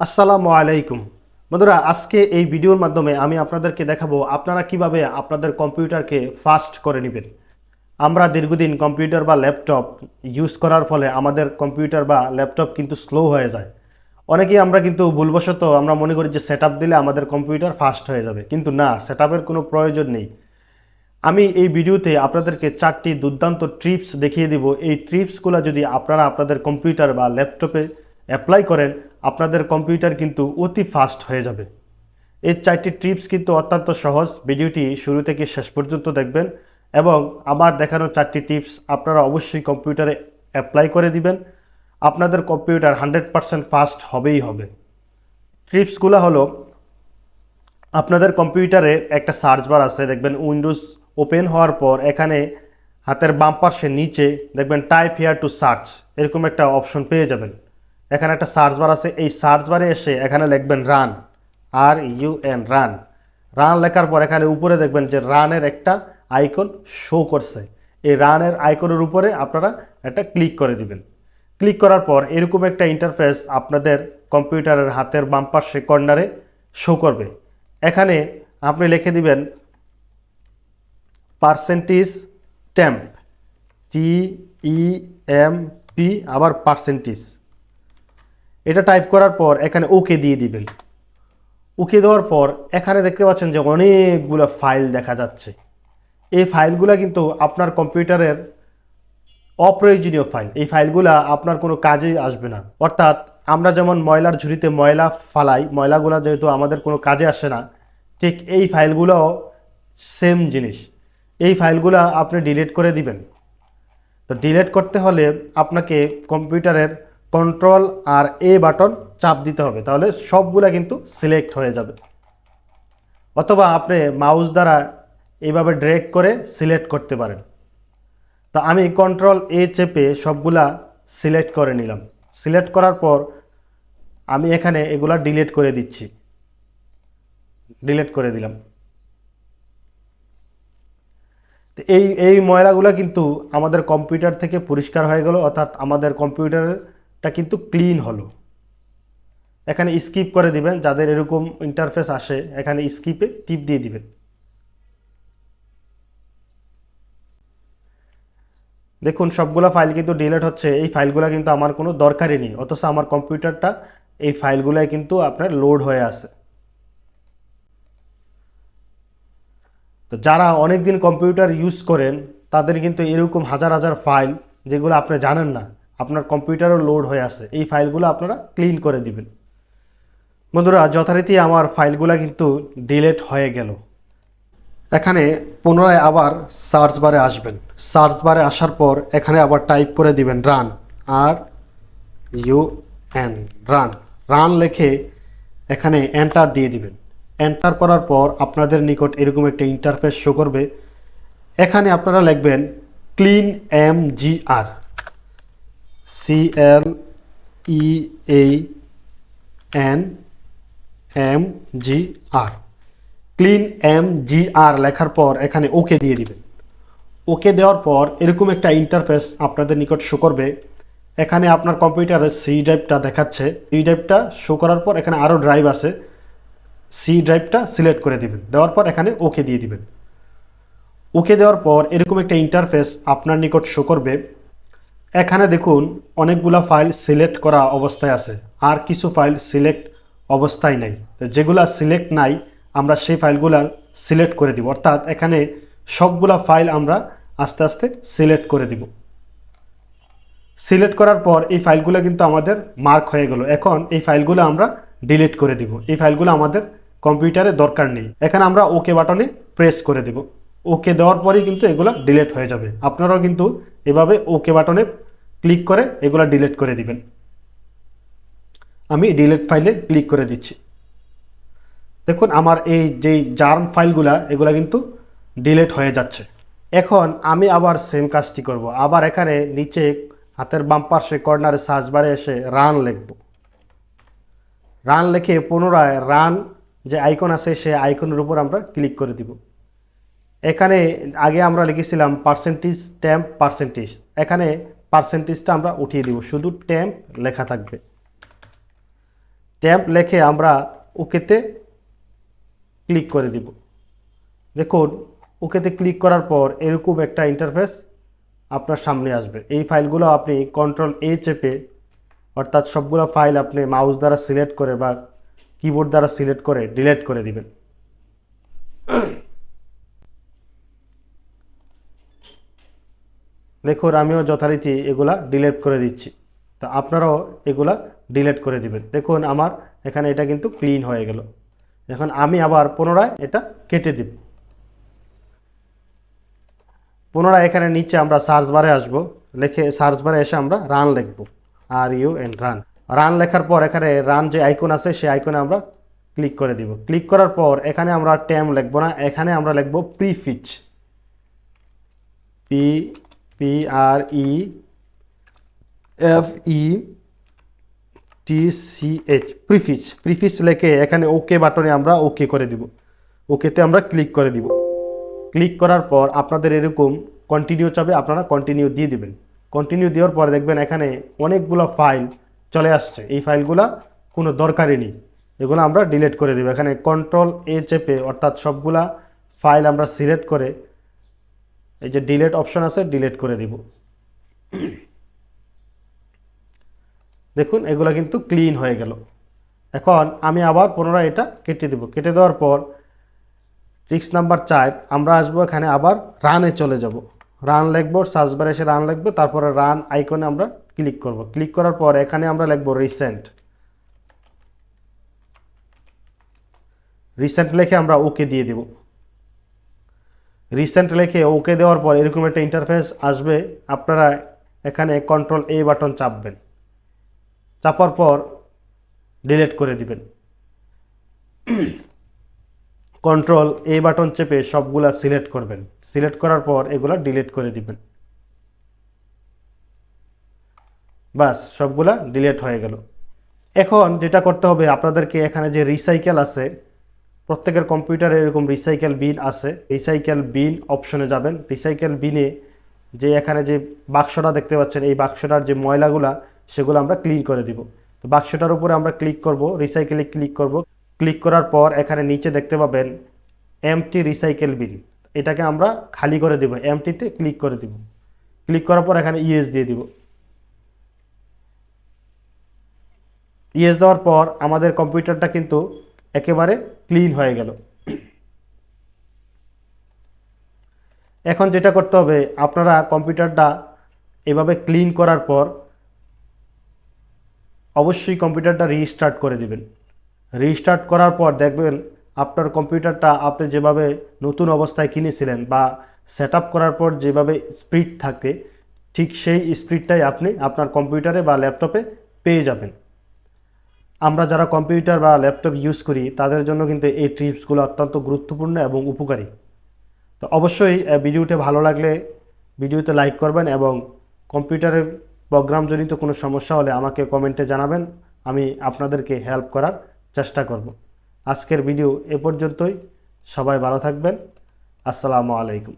আসসালামু আলাইকুম বন্ধুরা, আজকে এই ভিডিওর মাধ্যমে আমি আপনাদেরকে দেখাবো আপনারা কিভাবে আপনাদের কম্পিউটারকে ফাস্ট করে নেবেন। আমরা দীর্ঘদিন কম্পিউটার বা ল্যাপটপ ইউজ করার ফলে আমাদের কম্পিউটার বা ল্যাপটপ কিন্তু স্লো হয়ে যায়। অনেকেই আমরা কিন্তু ভুলবশত আমরা মনে করি যে সেটআপ দিলে আমাদের কম্পিউটার ফাস্ট হয়ে যাবে, কিন্তু না, সেটআপের কোনো প্রয়োজন নেই। আমি এই ভিডিওতে আপনাদেরকে 4টি দুর্দান্ত ট্রিপস দেখিয়ে দিব। এই ট্রিপসগুলো যদি আপনারা আপনাদের কম্পিউটার বা ল্যাপটপে অ্যাপ্লাই করেন, আপনাদের কম্পিউটার কিন্তু অতি ফাস্ট হয়ে যাবে। এই 4টি ট্রিপস কিন্তু অত্যন্ত সহজ। ভিডিওটি শুরু থেকে শেষ পর্যন্ত দেখবেন এবং আমার দেখানো 4টি টিপস আপনারা অবশ্যই কম্পিউটারে অ্যাপ্লাই করে দিবেন। আপনাদের কম্পিউটার 100% ফাস্ট হবেই হবে। ট্রিপসগুলো হলো, আপনাদের কম্পিউটারে একটা সার্চ বার আছে, দেখবেন উইন্ডোজ ওপেন হওয়ার পর এখানে হাতের বাম পাশে নিচে দেখবেন টাইপ হিয়ার টু সার্চ, এরকম একটা অপশন পেয়ে যাবেন। এখানে একটা সার্চ বার আছে, এই সার্চ বারে এসে এখানে লিখবেন রান, RUN, রান। রান লেখার পর এখানে উপরে দেখবেন যে রানের একটা আইকন শো করছে। এই রানের আইকনের উপরে আপনারা একটা ক্লিক করে দিবেন। ক্লিক করার পর এরকম একটা ইন্টারফেস আপনাদের কম্পিউটারের হাতের বাম পাশে কর্নারে শো করবে। এখানে আপনি লিখে দিবেন পার্সেন্টেজ টেম্প, TEMP, আবার পার্সেন্টেজ। এটা টাইপ করার পর এখানে ওকে দিয়ে দিবেন। ওকে দেওয়ার পর এখানে দেখতে পাচ্ছেন যে অনেকগুলো ফাইল দেখা যাচ্ছে। এই ফাইলগুলো কিন্তু আপনার কম্পিউটারের অপ্রয়োজনীয় ফাইল। এই ফাইলগুলো আপনার কোনো কাজেই আসবে না। অর্থাৎ আমরা যেমন ময়লার ঝুড়িতে ময়লা ফালাই, ময়লাগুলো যেহেতু আমাদের কোনো কাজে আসে না, ঠিক এই ফাইলগুলোও সেম জিনিস। এই ফাইলগুলো আপনি ডিলিট করে দিবেন। তো ডিলিট করতে হলে আপনাকে কম্পিউটারের কন্ট্রোল আর বাটন চাপ দিতে হবে, তাহলে সবগুলা কিন্তু সিলেক্ট হয়ে যাবে। অথবা আপনি মাউস দ্বারা এইভাবে ড্র্যাগ করে সিলেক্ট করতে পারেন। তো আমি কন্ট্রোল চেপে সবগুলা সিলেক্ট করে নিলাম। সিলেক্ট করার পর আমি এখানে এগুলা ডিলিট করে দিচ্ছি। ডিলিট করে দিলাম। তো এই ময়লাগুলো কিন্তু আমাদের কম্পিউটার থেকে পরিষ্কার হয়ে গেল, অর্থাৎ আমাদের কম্পিউটারটা কিন্তু ক্লিন হলো। এখানে স্কিপ করে দিবেন। যাদের এরকম ইন্টারফেস আসে এখানে স্কিপে টিপ দিয়ে দিবেন। দেখুন সবগুলো ফাইল কিন্তু ডিলিট হচ্ছে। এই ফাইলগুলো কিন্তু আমার কোনো দরকারই নেই, অথচ আমার কম্পিউটারটা এই ফাইলগুলাই কিন্তু আপনার লোড হয়ে আছে। তো যারা অনেক দিন কম্পিউটার ইউজ করেন তাদের কিন্তু এরকম হাজার হাজার ফাইল, যেগুলো আপনি জানেন না আপনার কম্পিউটারও লোড হয়ে আছে, এই ফাইলগুলো আপনারা ক্লিন করে দিবেন। বন্ধুরা, যথারীতি আমার ফাইলগুলো কিন্তু ডিলিট হয়ে গেল। এখানে পুনরায় আবার সার্চ বারে আসবেন। সার্চ বারে আসার পর এখানে আবার টাইপ করে দিবেন রান, RUN, রান। রান লিখে এখানে এন্টার দিয়ে দিবেন। এন্টার করার পর আপনাদের নিকট এরকম একটা ইন্টারফেস শো করবে। এখানে আপনারা লিখবেন clean MGR, CLEANMGR, clean MGR লেখার পর এখানে ওকে দিয়ে দিবেন। ওকে দেওয়ার পর এরকম একটা ইন্টারফেস আপনাদের নিকট শো করবে। এখানে আপনার কম্পিউটারে সি ড্রাইভটা দেখাচ্ছে। এই ড্রাইভটা শো করার পর এখানে আরও ড্রাইভ আছে, সি ড্রাইভটা সিলেক্ট করে দিবেন। দেওয়ার পর এখানে ওকে দিয়ে দিবেন। ওকে দেওয়ার পর এরকম একটা ইন্টারফেস আপনার নিকট শো করবে। এখানে দেখুন অনেকগুলা ফাইল সিলেক্ট করা অবস্থায় আছে, আর কিছু ফাইল সিলেক্ট অবস্থায় নাই। তো যেগুলা সিলেক্ট নাই আমরা সেই ফাইলগুলা সিলেক্ট করে দিব। অর্থাৎ এখানে সবগুলা ফাইল আমরা আস্তে আস্তে সিলেক্ট করে দিব। সিলেক্ট করার পর এই ফাইলগুলো কিন্তু আমাদের মার্ক হয়ে গেল। এখন এই ফাইলগুলো আমরা ডিলিট করে দিব। এই ফাইলগুলো আমাদের কম্পিউটারে দরকার নেই। এখানে আমরা ওকে বাটনে প্রেস করে দিব। ওকে দেওয়ার পরেই কিন্তু এগুলো ডিলিট হয়ে যাবে। আপনারাও কিন্তু এভাবে ওকে বাটনে ক্লিক করে এগুলো ডিলিট করে দিবেন। আমি ডিলিট ফাইলে ক্লিক করে দিচ্ছি। দেখুন আমার এই যেই জার্ম ফাইলগুলা এগুলা কিন্তু ডিলিট হয়ে যাচ্ছে। এখন আমি আবার সেম কাজটি করব। আবার এখানে নিচে হাতের বাম পাশে কর্নারে সার্চ বারে এসে রান লিখব। রান লিখে পুনরায় রান যে আইকন আছে সেই আইকনের উপর আমরা ক্লিক করে দিব। এখানে আগে আমরা লিখেছিলাম পার্সেন্টেজ টেম্প পার্সেন্টেজ, এখানে পার্সেন্টেজটা আমরা উঠিয়ে দিব, শুধু টেম্প লেখা থাকবে। ট্যাম্প লিখে আমরা ওকেতে ক্লিক করে দিব। দেখুন ওকেতে ক্লিক করার পর এরকম একটা ইন্টারফেস আপনার সামনে আসবে। এই ফাইলগুলো আপনি কন্ট্রোল-A চেপে, অর্থাৎ সবগুলো ফাইল আপনি মাউস দ্বারা সিলেক্ট করে বা কিবোর্ড দ্বারা সিলেক্ট করে ডিলিট করে দিবেন। দেখুন আমিও যথারীতি এগুলা ডিলিট করে দিচ্ছি, তো আপনারাও এগুলা ডিলিট করে দিবেন। দেখুন আমার এখানে এটা কিন্তু ক্লিন হয়ে গেল। এখন আমি আবার পুনরায় এটা কেটে দিব। পুনরায় এখানে নিচে আমরা সার্চ বারে আসব, লিখে সার্চ বারে এসে আমরা রান লিখব, RUN রান। রান লেখার পর এখানে রান যে আইকন আছে সেই আইকনে আমরা ক্লিক করে দিব। ক্লিক করার পর এখানে আমরা ট্যাম লিখব না, এখানে আমরা লিখব প্রিফিচ, PREFETCH, প্রিফিচ। প্রিফিচ লিখে এখানে ওকে বাটনে আমরা ওকে করে দিব। ওকেতে আমরা ক্লিক করে দিব। ক্লিক করার পর আপনাদের এরকম কন্টিনিউ চাবে, আপনারা কন্টিনিউ দিয়ে দিবেন। কন্টিনিউ দেওয়ার পর দেখবেন এখানে অনেকগুলো ফাইল চলে আসছে। এই ফাইলগুলো কোনো দরকারই নেই, এগুলো আমরা ডিলিট করে দেব। এখানে কন্ট্রোল-A চেপে, অর্থাৎ সবগুলা ফাইল আমরা সিলেক্ট করে এই যে ডিলিট অপশন আছে ডিলিট করে দিব। দেখুন এগুলো কিন্তু ক্লিন হয়ে গেল। এখন আমি আবার পুনরায় এটা কেটে দেব। কেটে দেওয়ার পর ট্রিক্স নাম্বার 4 আমরা আসবো এখানে আবার রানে চলে যাব। রান লিখবো, সার্চ বারে এসে রান লিখবো, তারপরে রান আইকনে আমরা ক্লিক করব। ক্লিক করার পর এখানে আমরা লিখবো রিসেন্ট লিখে আমরা ওকে দিয়ে দেব। রিসেন্ট লিখে ওকে দেওয়ার পর এরকম একটা ইন্টারফেস আসবে। আপনারা এখানে কন্ট্রোল-A বাটন চাপবেন, চাপার পর ডিলিট করে দিবেন। কন্ট্রোল-A বাটন চেপে সবগুলা সিলেক্ট করবেন। সিলেক্ট করার পর এগুলা ডিলিট করে দিবেন। বাস সবগুলা ডিলিট হয়ে গেল। এখন যেটা করতে হবে আপনাদেরকে, এখানে যে রিসাইকেল আছে, প্রত্যেকের কম্পিউটারে এরকম রিসাইকেল বিন আছে। রিসাইকেল বিন অপশনে যাবেন। রিসাইকেল বিনে যে এখানে যে বাক্সটা দেখতে পাচ্ছেন, এই বাক্সটার যে ময়লাগুলা সেগুলো আমরা ক্লিন করে দিব। তো বাক্সটার উপরে আমরা ক্লিক করব, রিসাইকেলে ক্লিক করব। ক্লিক করার পর এখানে নিচে দেখতে পাবেন এমটি রিসাইকেল বিন, এটাকে আমরা খালি করে দিব। এমটিতে ক্লিক করে দিব। ক্লিক করার পর এখানে ইয়েস দিয়ে দিব। ইয়েস দেওয়ার পর আমাদের কম্পিউটারটা কিন্তু একেবারে ক্লিন হয়ে গেল। এখন যেটা করতে হবে, আপনারা কম্পিউটারটা এভাবে ক্লিন করার পর অবশ্যই কম্পিউটারটা রিস্টার্ট করে দিবেন। রিস্টার্ট করার পর দেখবেন আপনার কম্পিউটারটা আপনি যেভাবে নতুন অবস্থায় কিনেছিলেন বা সেট আপ করার পর যেভাবে স্পিড থাকে, ঠিক সেই স্পিডটাই আপনি আপনার কম্পিউটারে বা ল্যাপটপে পেয়ে যাবেন। আমরা যারা কম্পিউটার বা ল্যাপটপ ইউজ করি তাদের জন্য কিন্তু এই টিপসগুলো অত্যন্ত গুরুত্বপূর্ণ এবং উপকারী। তো অবশ্যই ভিডিওটি ভালো লাগলে ভিডিওতে লাইক করবেন এবং কম্পিউটারের প্রোগ্রামজনিত কোনো সমস্যা হলে আমাকে কমেন্টে জানাবেন, আমি আপনাদেরকে হেল্প করার চেষ্টা করব। আজকের ভিডিও এ পর্যন্তই। সবাই ভালো থাকবেন। আসসালামু আলাইকুম।